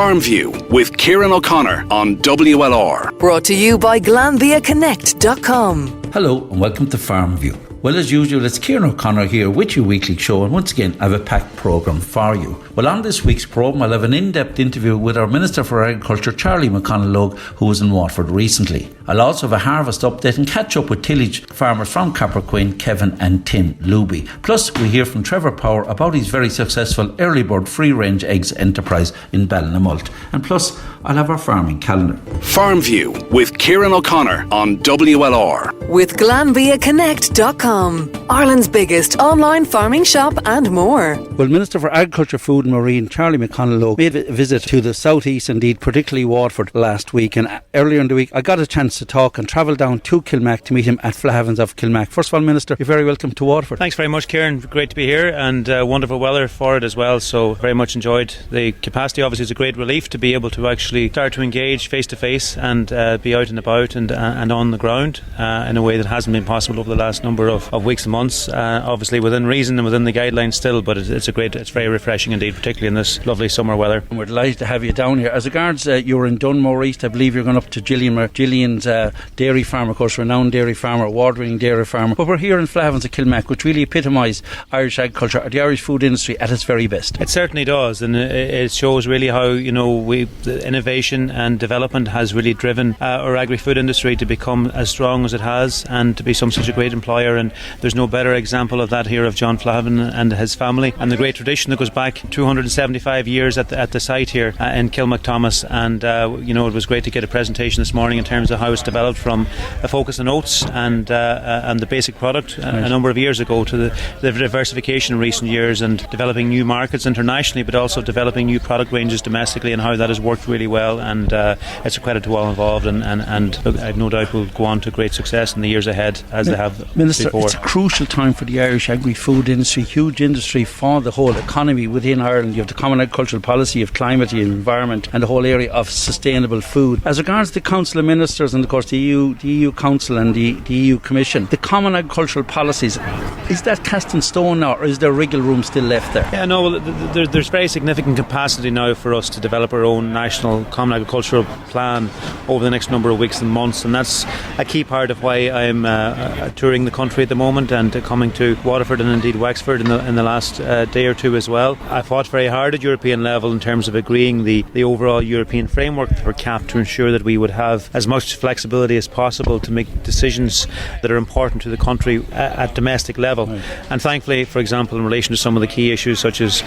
Farmview with Kieran O'Connor on WLR. Brought to you by GlanviaConnect.com. Hello and welcome to Farmview. Well, as usual, it's Kieran O'Connor here with your weekly show, and once again I have a packed programme for you. Well, on this week's programme I'll have an in-depth interview with our Minister for Agriculture Charlie Mc Conalogue, who was in Waterford recently. I'll also have a harvest update and catch up with tillage farmers from Cappoquin, Kevin and Tim Looby. Plus we hear from Trevor Power about his very successful early bird free-range eggs enterprise in Ballinamult. And plus I'll have our farming calendar. Farmview with Kieran O'Connor on WLR. With GlanviaConnect.com, Ireland's biggest online farming shop and more. Well, Minister for Agriculture, Food and Marine Charlie Mc Conalogue made a visit to the southeast, indeed particularly Waterford, last week, and earlier in the week I got a chance to talk and travel down to Kilmac to meet him at Flahavans of Kilmac. First of all, Minister, you're very welcome to Waterford. Thanks very much, Kieran. Great to be here, and wonderful weather for it as well, so very much enjoyed. The capacity obviously is a great relief to be able to actually start to engage face to face and be out and about and on the ground in a way that hasn't been possible over the last number of weeks and months, obviously within reason and within the guidelines still, but it's very refreshing indeed, particularly in this lovely summer weather. And we're delighted to have you down here. As regards you were in Dunmore East, I believe you're going up to Gillian's dairy farm, of course, renowned dairy farmer, award-winning dairy farmer, but we're here in Flahavans of Kilmac, which really epitomise Irish agriculture, the Irish food industry at its very best. It certainly does, and it shows really how the innovation and development has really driven our agri-food industry to become as strong as it has and to be such a great employer, and there's no better example of that here of John Flahavan and his family and the great tradition that goes back 275 years at the site here in Kilmacthomas, and it was great to get a presentation this morning in terms of how it's developed from a focus on oats and the basic product a number of years ago to the diversification in recent years and developing new markets internationally, but also developing new product ranges domestically, and how that has worked really well, and it's a credit to all involved, and I've no doubt will go on to great success in the years ahead as they have Minister, before. It's a crucial time for the Irish agri-food industry, huge industry for the whole economy within Ireland. You have the Common Agricultural Policy, you have climate, you have environment, and the whole area of sustainable food. As regards the Council of Ministers and of course the EU Council and the EU Commission, the Common Agricultural Policies, is that cast in stone now, or is there wriggle room still left there? Yeah, no, there's very significant capacity now for us to develop our own national Common Agricultural Plan over the next number of weeks and months, and that's a key part of why I'm touring the country at the moment and coming to Waterford and indeed Wexford in the last day or two as well. I fought very hard at European level in terms of agreeing the overall European framework for CAP to ensure that we would have as much flexibility as possible to make decisions that are important to the country at domestic level. Right. And thankfully, for example, in relation to some of the key issues such as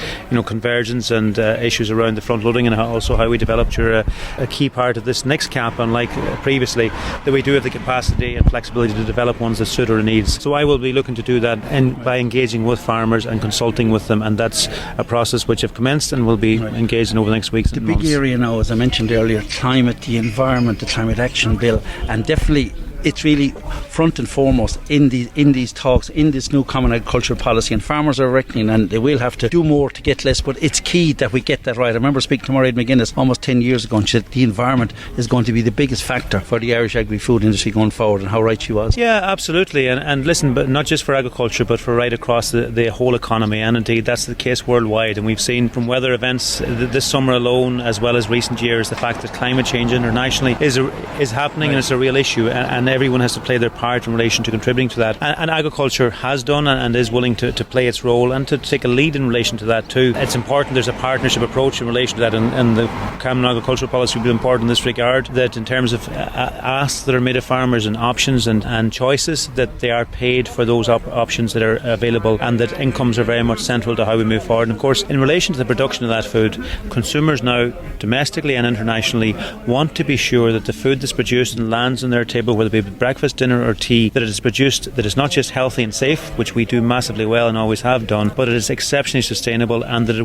convergence and issues around the front loading, and also how we developed a key part of this next CAP, unlike previously, that we do have the capacity and flexibility to develop ones that suit our needs. So I will be looking to do that by engaging with farmers and consulting with them, and that's a process which have commenced and will be engaged in over the next weeks and months. The big area now, as I mentioned earlier, climate, the environment, the Climate Action Bill, and definitely it's really front and foremost in these talks, in this new Common Agricultural Policy, and farmers are reckoning, and they will have to do more to get less, but it's key that we get that right. I remember speaking to Mairead McGuinness almost 10 years ago, and she said the environment is going to be the biggest factor for the Irish agri-food industry going forward, and how right she was. Yeah, absolutely, and listen, but not just for agriculture, but for right across the whole economy, and indeed that's the case worldwide, and we've seen from weather events this summer alone, as well as recent years, the fact that climate change internationally is happening, and it's a real issue, and everyone has to play their part in relation to contributing to that, and agriculture has done and is willing to play its role and to take a lead in relation to that too. It's important there's a partnership approach in relation to that, and the Common Agricultural Policy will be important in this regard, that in terms of asks that are made of farmers and options and choices, that they are paid for those options that are available, and that incomes are very much central to how we move forward. And of course, in relation to the production of that food, consumers now domestically and internationally want to be sure that the food that's produced and lands on their table, whether it be breakfast, dinner or tea, that it is produced, that it's not just healthy and safe, which we do massively well and always have done, but it is exceptionally sustainable, and that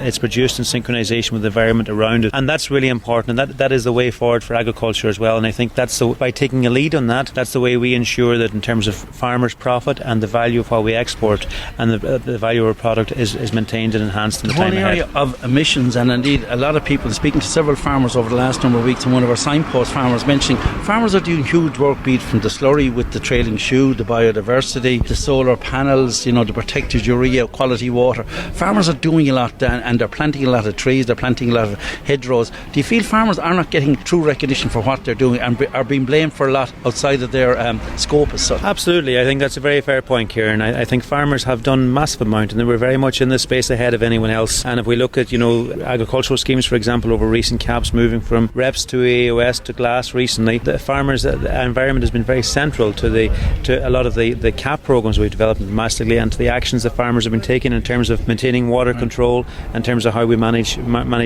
it's produced in synchronisation with the environment around it. And that's really important, and that is the way forward for agriculture as well. And I think by taking a lead on that's the way we ensure that in terms of farmers' profit and the value of what we export and the value of our product is maintained and enhanced in the time ahead. The whole area of emissions, and indeed a lot of people, speaking to several farmers over the last number of weeks, and one of our signpost farmers mentioning farmers are doing huge work be it from the slurry with the trailing shoe, the biodiversity, the solar panels, the protected urea, quality water. Farmers are doing a lot and they're planting a lot of trees, they're planting a lot of hedgerows. Do you feel farmers are not getting true recognition for what they're doing and are being blamed for a lot outside of their scope as such? Absolutely, I think that's a very fair point, Kieran. I think farmers have done massive amount and they were very much in this space ahead of anyone else. And if we look at agricultural schemes, for example, over recent caps, moving from reps to AOS to glass recently, the farmers' environment has been very central to a lot of the cap programs we've developed domestically and to the actions that farmers have been taking in terms of maintaining water control, in terms of how we manage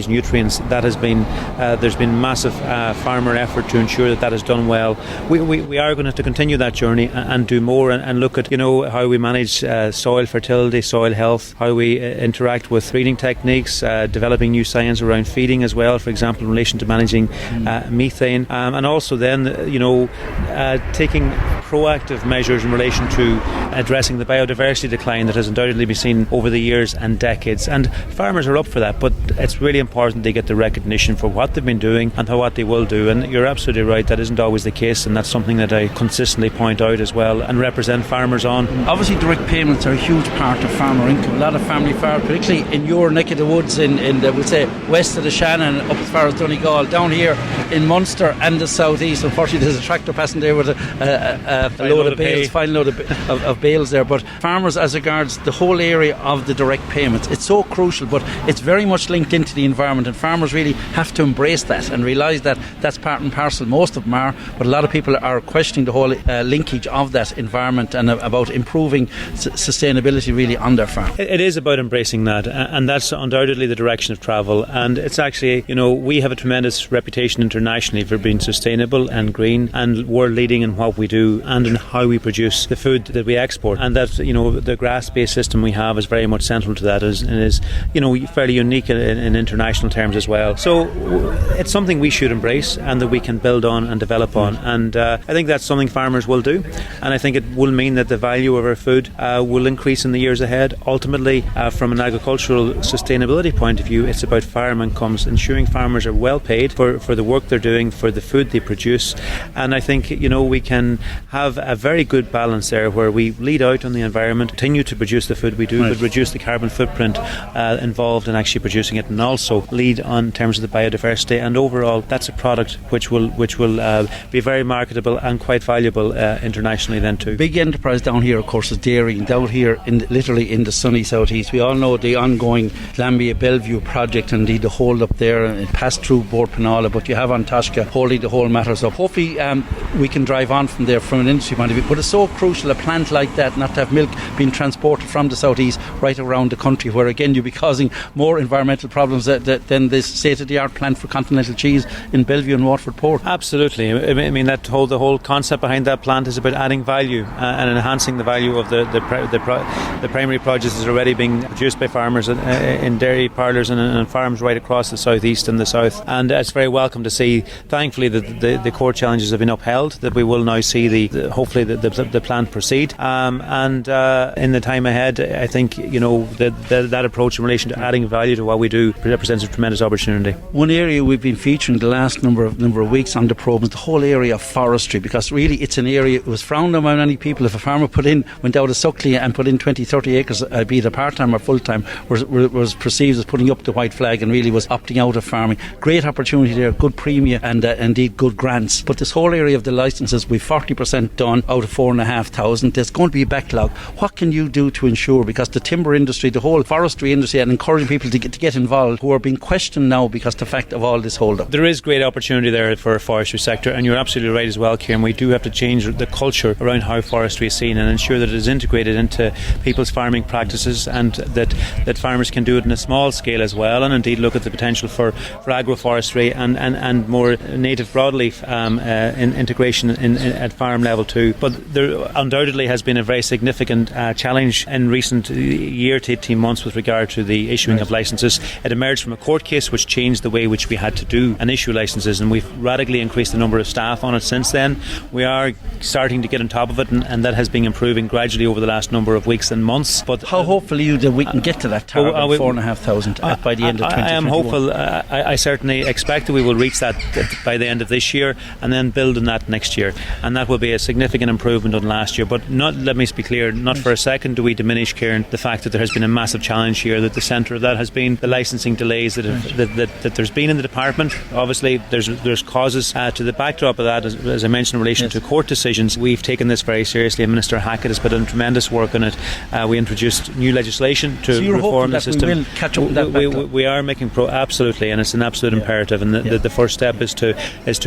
nutrients. That has been there's been massive farmer effort to ensure that is done well. We are going to have to continue that journey and do more and look at how we manage soil fertility, soil health, how we interact with breeding techniques, developing new science around feeding as well, for example in relation to managing methane, and also then taking proactive measures in relation to addressing the biodiversity decline that has undoubtedly been seen over the years and decades. And farmers are up for that, but it's really important they get the recognition for what they've been doing and what they will do. And you're absolutely right, that isn't always the case, and that's something that I consistently point out as well and represent farmers on. Obviously direct payments are a huge part of farmer income. A lot of family farmers, particularly in your neck of the woods in we'll say west of the Shannon up as far as Donegal, down here in Munster and the southeast. Unfortunately there's a tractor passing there with a load of bales, final load of bales there. But farmers, as regards the whole area of the direct payments, it's so crucial, but it's very much linked into the environment, and farmers really have to embrace that and realise that that's part and parcel. Most of them are, but a lot of people are questioning the whole linkage of that environment and about improving sustainability really on their farm. It is about embracing that, and that's undoubtedly the direction of travel. And it's actually, we have a tremendous reputation internationally for being sustainable and green and world leading in what we do and in how we produce the food that we export. And that, the grass-based system we have is very much central to that, and is fairly unique in international terms as well. So it's something we should embrace and that we can build on and develop on. And I think that's something farmers will do, and I think it will mean that the value of our food will increase in the years ahead. Ultimately, from an agricultural sustainability point of view, it's about farm incomes, ensuring farmers are well paid for the work they're doing, for the food they produce. And I think we can have a very good balance there where we lead out on the environment, continue to produce the food we do, but reduce the carbon footprint involved in actually producing it, and also lead on in terms of the biodiversity. And overall, that's a product which will be very marketable and quite valuable internationally then too. Big enterprise down here, of course, is dairy, and down here literally in the sunny southeast. We all know the ongoing Lambia Bellevue project, and indeed the hold up there, and it passed through Bord Penola, but you have Antashka holding the whole matter. So hopefully we can drive on from there from an industry point of view. But it's so crucial, a plant like that, not to have milk being transported from the southeast right around the country, where again you'll be causing more environmental problems than this state-of-the-art plant for continental cheese in Bellevue and Waterford Port. Absolutely. I mean the whole concept behind that plant is about adding value and enhancing the value of the primary produce that's already being produced by farmers in dairy parlours and farms right across the southeast and the south. And it's very welcome to see, thankfully, that the core challenges have been upheld, that we will now see hopefully the plant proceed. And in the time ahead, I think that approach in relation to adding value to what we do represents a tremendous opportunity. One area we've been featuring the last number of weeks on the programme is the whole area of forestry, because really it's an area, it was frowned on by many people. If a farmer went out of Suckling and put in 20-30 acres, be it a part-time or full-time, was perceived as putting up the white flag and really was opting out of farming. Great opportunity there, good premium and indeed good grants. But this whole area of the licences, we've 40% done out of 4,500. There's going to be a backlog. What can you do to ensure, because the timber industry, the whole forestry industry, and encouraging people to get involved, who are being questioned now because the fact of all this hold up? There is great opportunity there for a forestry sector, and you're absolutely right as well, Kieran. We do have to change the culture around how forestry is seen and ensure that it is integrated into people's farming practices, and that farmers can do it in a small scale as well, and indeed look at the potential for agroforestry and more native broadleaf integration at farm level level 2. But there undoubtedly has been a very significant challenge in recent year to 18 months with regard to the issuing of licences. It emerged from a court case which changed the way which we had to do and issue licences, and we've radically increased the number of staff on it since then. We are starting to get on top of it, and that has been improving gradually over the last number of weeks and months. But how hopeful are you that we can get to that target of 4,500 by the end of 2021? I am hopeful. I certainly expect that we will reach that by the end of this year, and then build on that next year, and that will be a significant improvement on last year. But let me be clear, not for a second do we diminish, Kieran, the fact that there has been a massive challenge here, that the centre of that has been the licensing delays that there's been in the department. Obviously there's causes to the backdrop of that, as I mentioned, in relation to court decisions. We've taken this very seriously, and Minister Hackett has put in tremendous work on it. We introduced new legislation to reform the system. We will catch up with that. We are making absolutely, and it's an absolute imperative, and the first step is to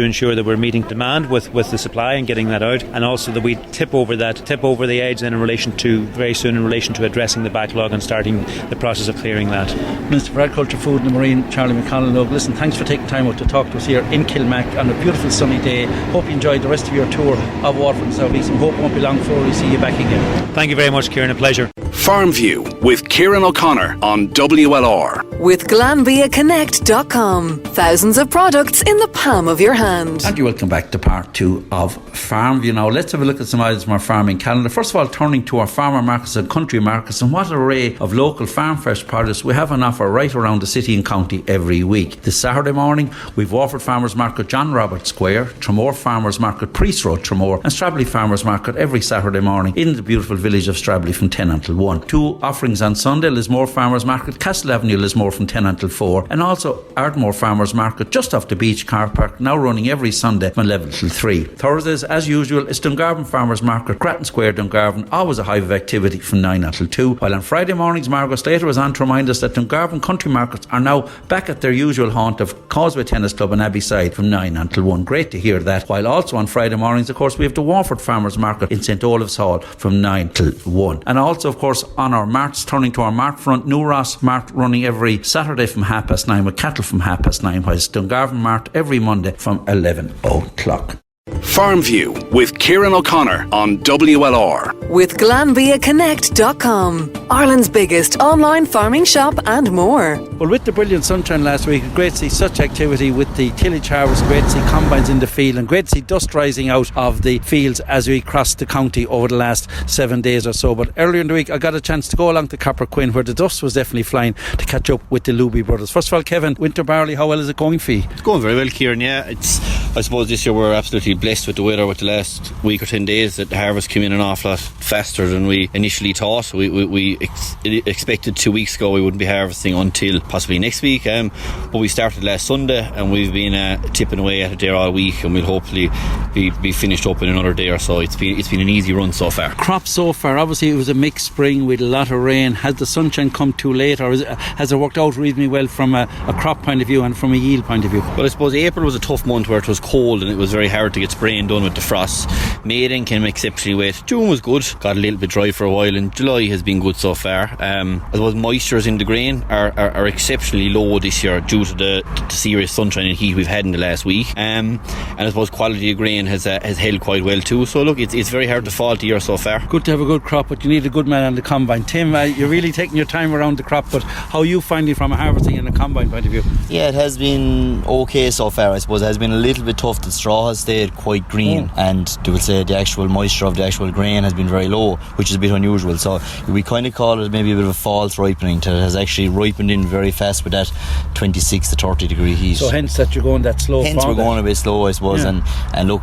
ensure that we're meeting demand with the supply and getting that out, and also that we tip over the edge then very soon in relation to addressing the backlog and starting the process of clearing that. Minister for Agriculture, Food and Marine, Charlie Mc Conalogue, listen, thanks for taking time out to talk to us here in Kilmac on a beautiful sunny day. Hope you enjoyed the rest of your tour of Waterford and South East, and hope it won't be long before we see you back again. Thank you very much, Kieran, a pleasure. Farmview with Kieran O'Connor on WLR. With GlanbiaConnect.com. Thousands of products in the palm of your hand. And you're welcome back to part 2 of Farmview. Now let's have a look at some items from our farming calendar. First of all, turning to our farmer markets and country markets, and what an array of local farm fresh produce we have on offer right around the city and county every week. This Saturday morning we've Waterford Farmers Market, John Roberts Square, Tramore Farmers Market, Priest Road, Tramore, and Strably Farmers Market every Saturday morning in the beautiful village of Strably from 10 until 1. 2 offerings on Sunday, Lismore Farmers Market, Castle Avenue, Lismore from 10 until 4, and also Ardmore Farmers Market just off the beach car park, now running every Sunday from 11 till 3. Thursdays, as usual, is Dungarvan Farmers Market, Grattan Square, Dungarvan, always a hive of activity from 9 until 2, while on Friday mornings Margot Slater was on to remind us that Dungarvan country markets are now back at their usual haunt of Causeway Tennis Club and Abbyside from 9 until 1. Great to hear that. While also on Friday mornings, of course, we have the Waterford Farmers Market in St Olave's Hall from 9 till 1. And also, of course, on our marts, turning to our mart front, New Ross Mart running every Saturday from 9:30 with cattle from 9:30, whilst Dungarvan Mart every Monday from 11 o'clock. Farmview with Kieran O'Connor on WLR. With GlanbiaConnect.com. Ireland's biggest online farming shop and more. Well, with the brilliant sunshine last week, great to see such activity with the tillage harvest, great to see combines in the field, and great to see dust rising out of the fields as we crossed the county over the last 7 days or so. But earlier in the week I got a chance to go along to Cappoquin, where the dust was definitely flying, to catch up with the Looby brothers. First of all, Kevin, winter barley, how well is it going for you? It's going very well, Kieran. I suppose this year we're absolutely blessed with the weather. With the last week or 10 days, that the harvest came in an awful lot faster than we initially thought. We expected 2 weeks ago we wouldn't be harvesting until possibly next week, but we started last Sunday, and we've been tipping away at it there all week, and we'll hopefully be finished up in another day or so. It's been an easy run so far. Crop so far, obviously it was a mixed spring with a lot of rain. Has the sunshine come too late, or has it worked out reasonably well from a crop point of view and from a yield point of view? Well, I suppose April was a tough month where it was cold and it was very hard to get spraying done with the frost. May then came exceptionally wet. June was good, got a little bit dry for a while, and July has been good so far. I suppose moistures in the grain are exceptionally low this year due to the serious sunshine and heat we've had in the last week, and I suppose quality of grain has held quite well too. So look, it's very hard to fault the year so far. Good to have a good crop, but you need a good man on the combine. Tim, you're really taking your time around the crop, but how are you finding it from a harvesting and a combine point of view? Yeah, it has been okay so far. I suppose it has been a little bit tough. The straw has stayed quite green, and they will say the actual moisture of the actual grain has been very low, which is a bit unusual. So we kind of call it maybe a bit of a false ripening. It has actually ripened in very fast with that 26 to 30 degree heat. So hence that you're going that slow. Hence we're going a bit slow, I suppose, and look,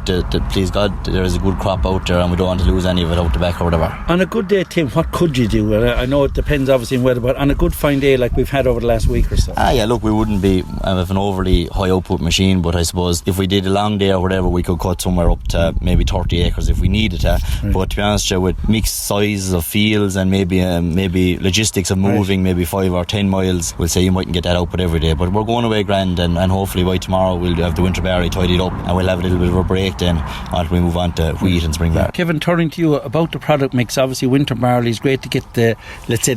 please God, there is a good crop out there, and we don't want to lose any of it out the back or whatever. On a good day, Tim, what could you do? I know it depends obviously on weather, but on a good fine day like we've had over the last week or so. Look, we wouldn't be with an overly high output machine, but I suppose if we did a long day or whatever, we could cut somewhere up to maybe 30 acres if we needed to. Right. But to be honest, with mixed sizes of fields and maybe logistics of moving maybe 5 or 10 miles, we'll say you mightn't get that output every day, but we're going away grand, and hopefully by tomorrow we'll have the winter barley tidied up, and we'll have a little bit of a break then after we move on to wheat and spring barley. Kevin, turning to you about the product mix, obviously winter barley is great to get the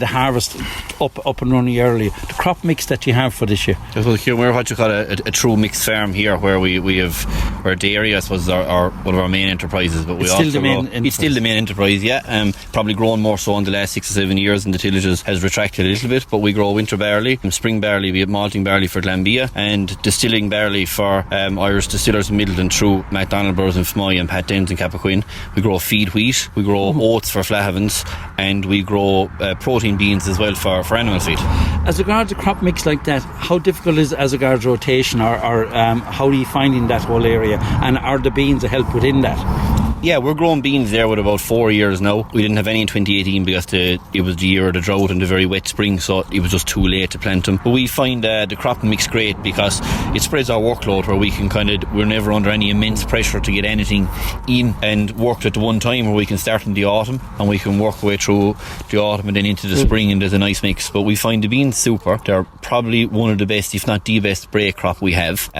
harvest up and running early. The crop mix that you have for this year? Well, here we're what you call a true mixed farm here, where we have our dairy, I suppose, is our one of our main enterprises, but it's still the main enterprise, yeah. Probably grown more so in the last 6 or 7 years, and the tillage has retracted a little bit, but we grow winter barley, spring barley, we have malting barley for Glanbia, and distilling barley for Irish distillers in Middleton through MacDonald Brothers in Fermoy and Pat Dens in Cappoquin. We grow feed wheat, we grow oats for Flahavans, and we grow protein beans as well for animal feed. As regards a crop mix like that, how difficult is it as regards rotation, or how are you finding that whole area, and are the beans a help within that? Yeah, we're growing beans there with about 4 years now. We didn't have any in 2018 because it was the year of the drought and the very wet spring, so it was just too late to plant them. But we find the crop mix great because it spreads our workload, where we can we're never under any immense pressure to get anything in and worked at the one time, where we can start in the autumn and we can work our way through the autumn and then into the spring, and there's a nice mix. But we find the beans super. They're probably one of the best, if not the best, break crop we have.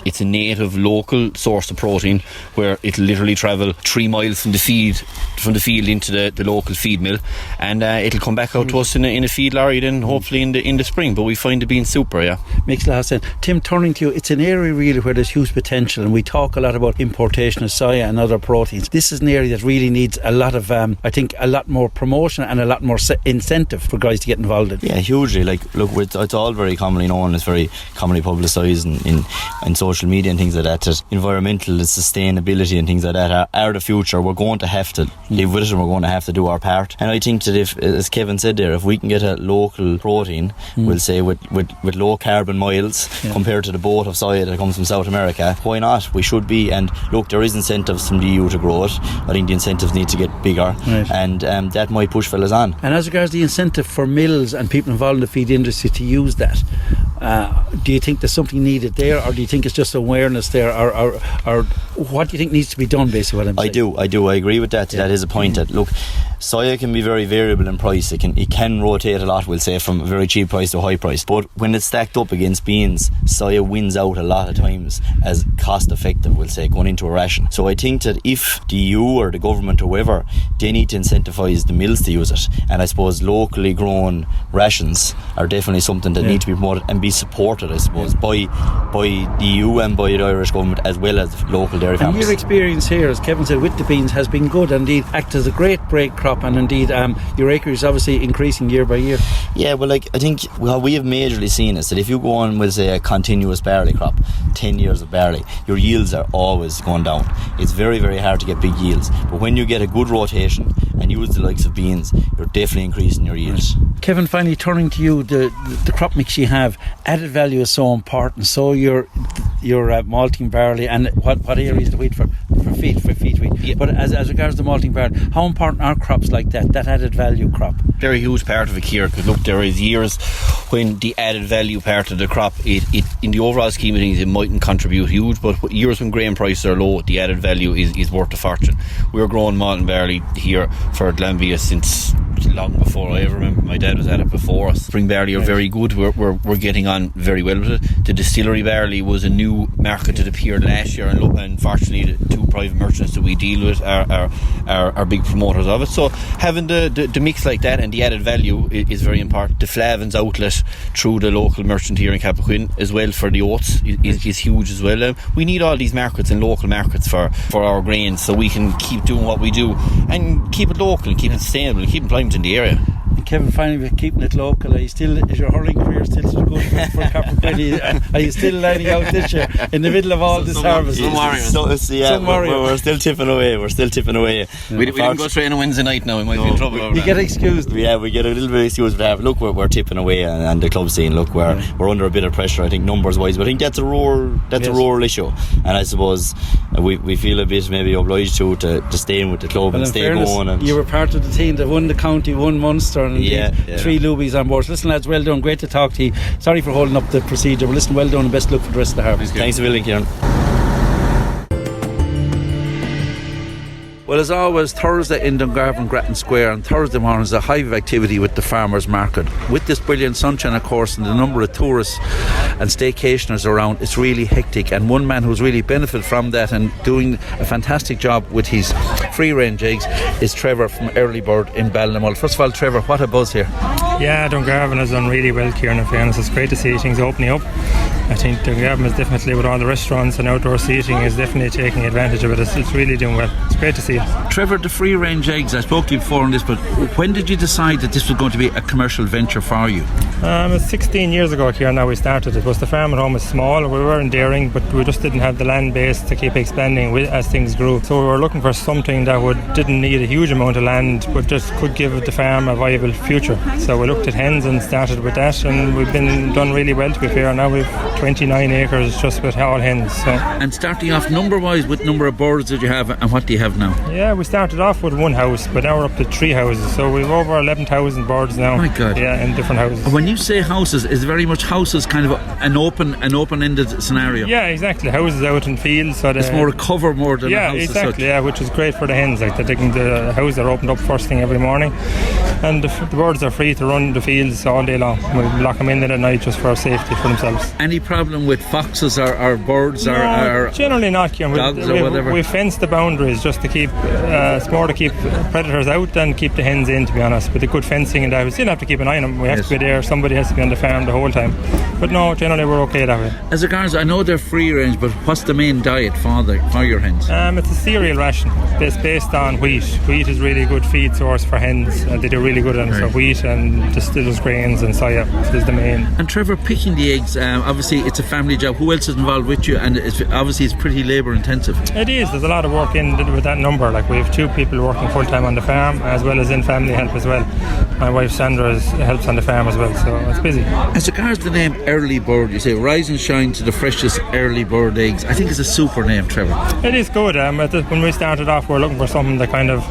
It's a native, local source of protein, where it'll literally travel 3 miles from the field into the local feed mill, and it'll come back out to us in a feed lorry then hopefully in the spring. But we find it being super, yeah. Makes a lot of sense. Tim, turning to you, it's an area really where there's huge potential, and we talk a lot about importation of soya and other proteins. This is an area that really needs a lot of, I think, a lot more promotion and a lot more incentive for guys to get involved in. Yeah, hugely. Like, look, it's all very commonly known, it's very commonly publicised in social media and things like that environmental sustainability and things like that are the future. We're going to have to live with it, and we're going to have to do our part. And I think that if, as Kevin said there, if we can get a local protein, we'll say with low carbon miles compared to the boat of soya that comes from South America, why not? We should be. And look, there is incentives from the EU to grow it. I think the incentives need to get bigger, and that might push fellas on. And as regards the incentive for mills and people involved in the feed industry to use that, do you think there's something needed there, or do you think it's just awareness there, or what do you think needs to be done, basically? What I'm saying? I do. I agree with that. Yeah. That is a point. That look, soya can be very variable in price. It can rotate a lot, we'll say, from a very cheap price to a high price. But when it's stacked up against beans, soya wins out a lot of times as cost effective, we'll say, going into a ration. So I think that if the EU or the government or whoever, they need to incentivise the mills to use it. And I suppose locally grown rations are definitely something that need to be promoted and be supported, I suppose, by the EU and by the Irish government, as well as local dairy farmers. And your experience here, as Kevin said, with the beans has been good, and indeed act as a great break crop, and indeed your acreage is obviously increasing year by year. Yeah, well, like, I think what we have majorly seen is that if you go on with, say, a continuous barley crop, 10 years of barley, your yields are always going down. It's very, very hard to get big yields, but when you get a good rotation and use the likes of beans, you're definitely increasing your yields. Kevin, finally turning to you, the crop mix you have, added value is so important. So your malting barley, and what areas the wheat for feed wheat. Yeah. But as regards to malting barley, how important are crops like that added value crop? They're a huge part of it here, because look, there is years when the added value part of the crop, it in the overall scheme of things, it mightn't contribute huge, but years when grain prices are low, the added value is worth a fortune. We're growing malting barley here for Glanbia since long before I ever remember. My dad was at it before us. Spring barley are very good. We're getting on very well with it. The distillery barley was a new market that appeared last year, and unfortunately the two private merchants that we deal with are big promoters of it. So having the mix like that and the added value is very important. The Flahavans outlet through the local merchant here in Cappoquin as well for the oats is huge as well. We need all these markets and local markets for our grains, so we can keep doing what we do and keep it local and keep it sustainable and keep employment in the area. And Kevin, finally, with keeping it local, is your hurling career still so good for Cappoquin? Are you still lining out this year in the middle of all this harvest? We're still tipping away. We didn't go train on Wednesday night now. We might be in trouble over that. You get excused. Yeah, we get a little bit excused for that. Look, we're tipping away, and the club scene, look, we're under a bit of pressure, I think, numbers wise, but I think that's a rural issue, and I suppose we feel a bit maybe obliged to stay in with the club and stay going. And you were part of the team that won the county, won Munster, and 3 Loobies on board. So listen, lads, well done, great to talk to you. Sorry for holding up the procedure, but listen, well done, and best of luck for the rest of the harvest. Thanks a million, Kieran. Well, as always, Thursday in Dungarvan Grattan Square, and Thursday morning is a hive of activity with the farmers market. With this brilliant sunshine, of course, and the number of tourists and staycationers around, it's really hectic. And one man who's really benefited from that and doing a fantastic job with his free-range eggs is Trevor from Early Bird in Ballinamore. First of all, Trevor, what a buzz here. Yeah, Dungarvan has done really well, Kieran, in fairness. It's great to see things opening up. I think Dungarvan is definitely, with all the restaurants and outdoor seating, is definitely taking advantage of it. It's really doing well. It's great to see it. Trevor, the free-range eggs, I spoke to you before on this, but when did you decide that this was going to be a commercial venture for you? It was 16 years ago, Kieran, now we started. It was the farm at home was small. We were in dairying, but we just didn't have the land base to keep expanding as things grew. So we were looking for something that didn't need a huge amount of land, but just could give the farm a viable future. So we looked at hens and started with that, and we've done really well, to be fair. Now we've 29 acres just with all hens. So. And starting off number-wise, with number of birds that you have, and what do you have now? Yeah, we started off with one house, but now we're up to 3 houses. So we've over 11,000 birds now. Oh my God. Yeah, in different houses. When you say houses, is very much houses kind of an open-ended scenario? Yeah, exactly. Houses out in fields. So it's more a cover more than a house. Yeah, exactly. Yeah, which is great for the hens. Like the houses are opened up first thing every morning, and the birds are free to run the fields all day long. We lock them in at night just for safety for themselves. Any problem with foxes or birds or generally not, Kieran. Dogs or whatever? We fence the boundaries just to keep it's more to keep predators out than keep the hens in, to be honest. But the good fencing and that, we still have to keep an eye on them. We have to be there. Somebody has to be on the farm the whole time. But no, generally we're okay that way. As regards, I know they're free range, but what's the main diet for your hens? It's a cereal ration. It's based on wheat. Wheat is really good feed source for hens. They do really good on it. So wheat and distillers grains and soya is the main. And Trevor, picking the eggs, obviously it's a family job. Who else is involved with you? And obviously it's pretty labour intensive. It is. There's a lot of work in with that number. Like we have 2 people working full time on the farm, as well as in family help as well. My wife Sandra helps on the farm as well, so it's busy. As regards the name Early Bird, you say rise and shine to the freshest early bird eggs. I think it's a super name, Trevor. It is good. When we started off, we were looking for something that kind of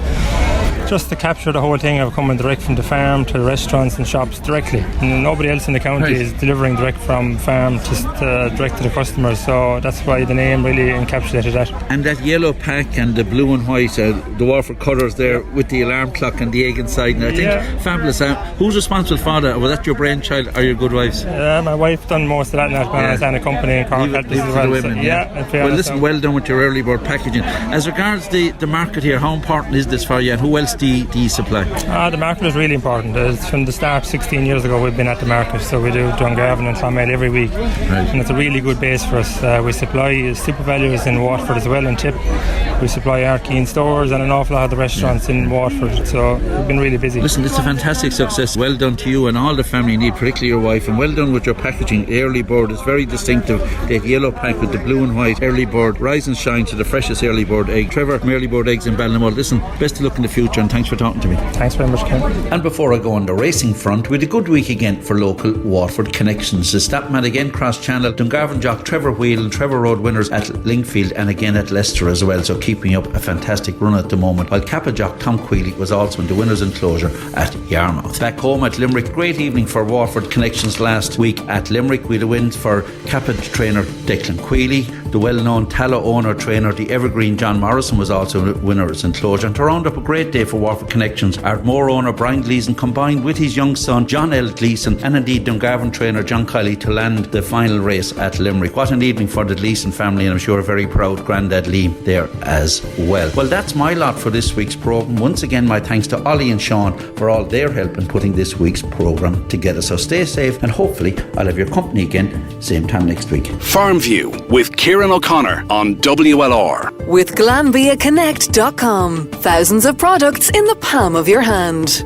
just to capture the whole thing of coming direct from the farm to the restaurants and shops directly. And nobody else in the county is delivering direct from farm to direct to the customers, so that's why the name really encapsulated that. And that yellow pack and the blue and white, the Waterford colours there with the alarm clock and the egg inside, and I think fabulous. Who's responsible for that? Was that your brainchild or your good wife's? My wife done most of that, and I ran a company in Cork as well. Women, well, listen, well done with your early bird packaging. As regards the market here, how important is this for you, and who else do you supply? The market is really important. It's from the start 16 years ago we've been at the market, so we do Dungarvan and Clonmel every week, and it's a really good base for us. We supply super values in Waterford as well, in Tip. We supply Arkeen stores and an awful lot of the restaurants in Waterford, so we've been really busy. Listen, it's a fantastic success. Well done to you and all the family you need, particularly your wife, and well done with your packaging. The Early Bird is very distinctive. The yellow pack with the blue and white Early Bird. Rise and shine to the freshest Early Bird egg. Trevor from Early Bird Eggs in Ballinamore. Listen, best of luck in the future, and thanks for talking to me. Thanks very much, Ken. And before I go on the racing front, we had a good week again for local Waterford connections. The Stapman again cross channel. Dungarvan jock Trevor Wheel and Trevor Road winners at Lingfield and again at Leicester as well, so keeping up a fantastic run at the moment, while Kappa jock Tom Quealy was also in the winners enclosure at Yarmouth. Back home at Limerick, great evening for Waterford connections last week at Limerick. We had a win for Kappa trainer Declan Quealy. The well-known Tallow owner trainer, the evergreen John Morrison, was also a winner's enclosure. And to round up a great day for Waterford connections, Ardmore owner Brian Gleeson combined with his young son John L. Gleeson and indeed Dungarvan trainer John Kiley to land the final race at Limerick. What an evening for the Gleeson family, and I'm sure a very proud granddad Liam there as well. Well, that's my lot for this week's programme. Once again, my thanks to Ollie and Sean for all their help in putting this week's programme together. So stay safe, and hopefully I'll have your company again same time next week. Farmview with Kieran O'Connor on WLR. With GlanbiaConnect.com. Thousands of products in the palm of your hand.